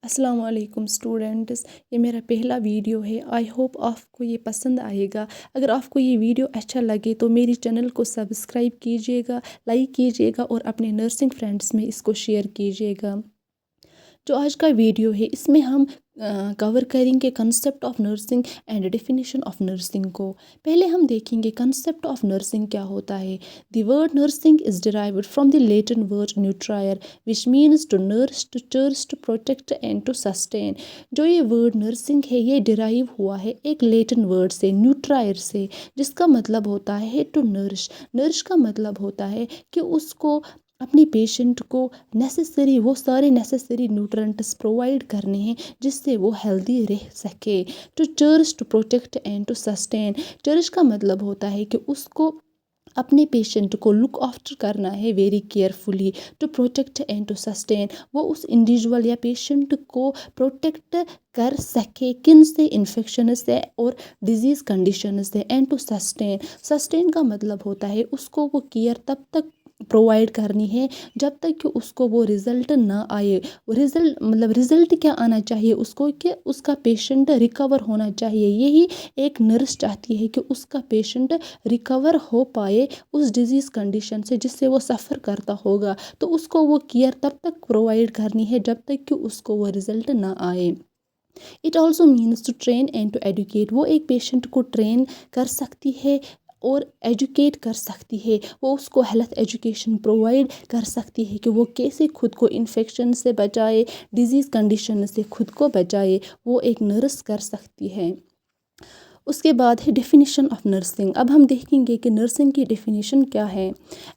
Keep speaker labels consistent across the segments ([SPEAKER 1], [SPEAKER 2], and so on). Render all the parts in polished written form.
[SPEAKER 1] السلام علیکم اسٹوڈنٹس، یہ میرا پہلا ویڈیو ہے۔ آئی ہوپ آپ کو یہ پسند آئے گا۔ اگر آپ کو یہ ویڈیو اچھا لگے تو میری چینل کو سبسکرائب کیجیے گا، لائک کیجیے گا اور اپنے نرسنگ فرینڈس میں اس کو شیئر کیجیے گا۔ جو آج کا ویڈیو ہے اس میں ہم کور کریں گے concept of nursing and definition of nursing کو۔ پہلے ہم دیکھیں گے کنسیپٹ آف نرسنگ کیا ہوتا ہے۔ The word nursing is derived from the Latin word nutrire which means to nurse, to cherish, to protect and to sustain. جو یہ ورڈ نرسنگ ہے یہ ڈرائیو ہوا ہے ایک لیٹن ورڈ سے، نیوٹرائر سے، جس کا مطلب ہوتا ہے ٹو نرش۔ نرش کا مطلب ہوتا ہے کہ اس کو اپنے پیشنٹ کو وہ سارے نیسیسری نیوٹرنٹس پرووائڈ کرنے ہیں جس سے وہ ہیلدی رہ سکے۔ To cherish, to protect and to sustain. Cherish کا مطلب ہوتا ہے کہ اس کو اپنے پیشنٹ کو لک آفٹر کرنا ہے very carefully. To protect and to sustain, وہ اس انڈیویژول یا پیشنٹ کو پروٹیکٹ کر سکے کن سے، انفیکشن سے اور ڈیزیز کنڈیشن سے۔ اینڈ ٹو سسٹین، سسٹین کا مطلب ہوتا ہے اس کو وہ کیئر تب تک پرووائڈ کرنی ہے جب تک کہ اس کو وہ رزلٹ نہ آئے۔ رزلٹ کیا آنا چاہیے اس کو کہ اس کا پیشنٹ ریکور ہونا چاہیے۔ یہی ایک نرس چاہتی ہے کہ اس کا پیشنٹ ریکور ہو پائے اس ڈیزیز کنڈیشن سے جس سے وہ سفر کرتا ہوگا، تو اس کو وہ کیئر تب تک پرووائڈ کرنی ہے جب تک کہ اس کو وہ رزلٹ نہ آئے۔ It also means to train and to advocate, وہ ایک پیشنٹ کو ٹرین کر سکتی ہے اور ایجوکیٹ کر سکتی ہے، وہ اس کو ہیلتھ ایجوکیشن پرووائڈ کر سکتی ہے کہ وہ کیسے خود کو انفیکشن سے بچائے، ڈیزیز کنڈیشن سے خود کو بچائے، وہ ایک نرس کر سکتی ہے۔ اس کے بعد ہے ڈیفینیشن آف نرسنگ۔ اب ہم دیکھیں گے کہ نرسنگ کی ڈیفینیشن کیا ہے۔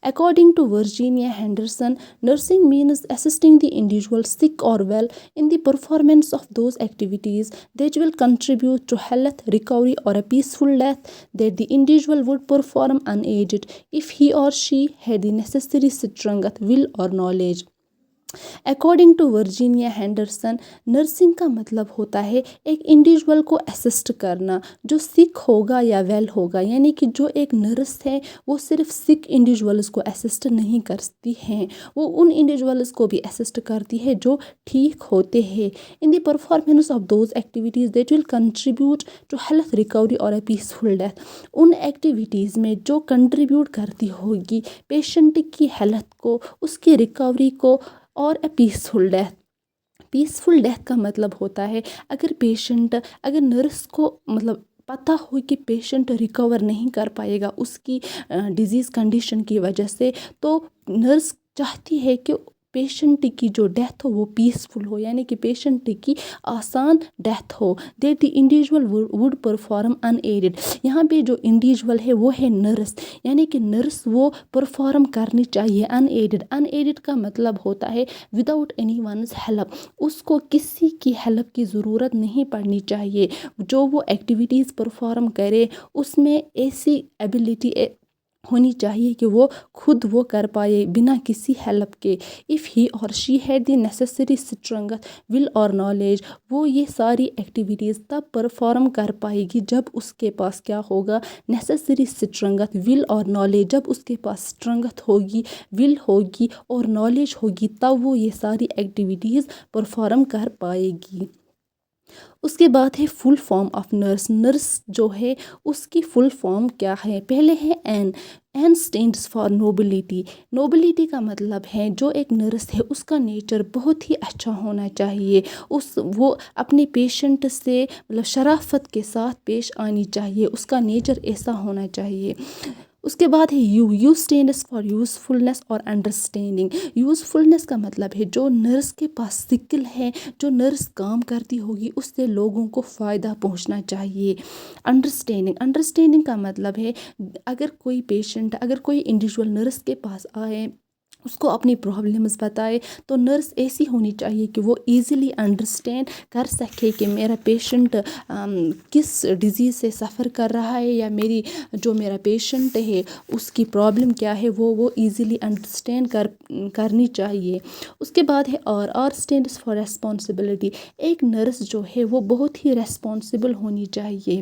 [SPEAKER 1] According to Virginia Henderson, nursing means assisting the individual sick اور well in the performance of those activities that will contribute to health, recovery or a peaceful death that the individual would perform unaided if he or she had the necessary strength, will or knowledge. According to Virginia Henderson, nursing کا مطلب ہوتا ہے ایک individual کو assist کرنا جو سک ہوگا یا ویل ہوگا، یعنی کہ جو ایک نرس ہے وہ صرف سک انڈیویژولز کو اسسٹ نہیں کرتی ہیں، وہ ان انڈیویژولز کو بھی اسسٹ کرتی ہے جو ٹھیک ہوتے ہیں۔ In the performance of those activities that will contribute to health, recovery اور اے پیسفل ڈیتھ، ان ایکٹیویٹیز میں جو کنٹریبیوٹ کرتی ہوگی پیشنٹ کی ہیلتھ کو، اس کی ریکوری کو اور a peaceful death. Peaceful death کا مطلب ہوتا ہے اگر نرس کو پتہ ہو کہ پیشنٹ ریکور نہیں کر پائے گا اس کی ڈیزیز کنڈیشن کی وجہ سے، تو نرس چاہتی ہے کہ پیشنٹ کی جو ڈیتھ ہو وہ پیسفل ہو، یعنی کہ پیشنٹ کی آسان death who. That the individual would perform in added, یہاں پہ جو انڈیویژول ہے وہ ہے نرس، یعنی کہ نرس وہ پرفارم کرنی چاہیے ان ایڈڈ۔ ان ایڈڈ کا مطلب ہوتا ہے وداؤٹ اینی ونز ہیلپ، اس کو کسی کی ہیلپ کی ضرورت نہیں پڑنی چاہیے۔ جو وہ ایکٹیویٹیز پرفارم کرے اس میں ایسی ایبلٹی ہونی چاہیے کہ وہ خود وہ کر پائے بنا کسی ہیلپ کے۔ اف ہی اور شی ہیڈ دی نیسیسری اسٹرنگتھ، ول اور نالج، وہ یہ ساری ایکٹیویٹیز تب پرفارم کر پائے گی جب اس کے پاس کیا ہوگا، نیسیسری اسٹرنگتھ، ول اور نالج۔ جب اس کے پاس اسٹرنگتھ ہوگی، ول ہوگی اور نالج ہوگی تب وہ یہ ساری ایکٹیویٹیز پرفارم کر پائے گی۔ اس کے بعد ہے full form of nurse. Nurse جو ہے اس کی فل فارم کیا ہے؟ پہلے ہے N stands for nobility. Nobility کا مطلب ہے جو ایک نرس ہے اس کا نیچر بہت ہی اچھا ہونا چاہیے، وہ اپنے پیشنٹ سے شرافت کے ساتھ پیش آنی چاہیے، اس کا نیچر ایسا ہونا چاہیے۔ اس کے بعد ہے یو اسٹینڈس فار یوزفلنس اور انڈرسٹینڈنگ۔ یوزفلنس کا مطلب ہے جو نرس کے پاس سکل ہے، جو نرس کام کرتی ہوگی اس سے لوگوں کو فائدہ پہنچنا چاہیے۔ انڈرسٹینڈنگ کا مطلب ہے اگر کوئی انڈیویژول نرس کے پاس آئے، اس کو اپنی پرابلمز بتائے، تو نرس ایسی ہونی چاہیے کہ وہ ایزیلی انڈرسٹینڈ کر سکے کہ میرا پیشنٹ کس ڈیزیز سے سفر کر رہا ہے، یا میرا پیشنٹ ہے اس کی پرابلم کیا ہے، وہ ایزیلی انڈرسٹینڈ کرنی چاہیے۔ اس کے بعد ہے آر اسٹینڈس فار ریسپانسبلٹی۔ ایک نرس جو ہے وہ بہت ہی ریسپانسبل ہونی چاہیے۔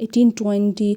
[SPEAKER 1] 1820।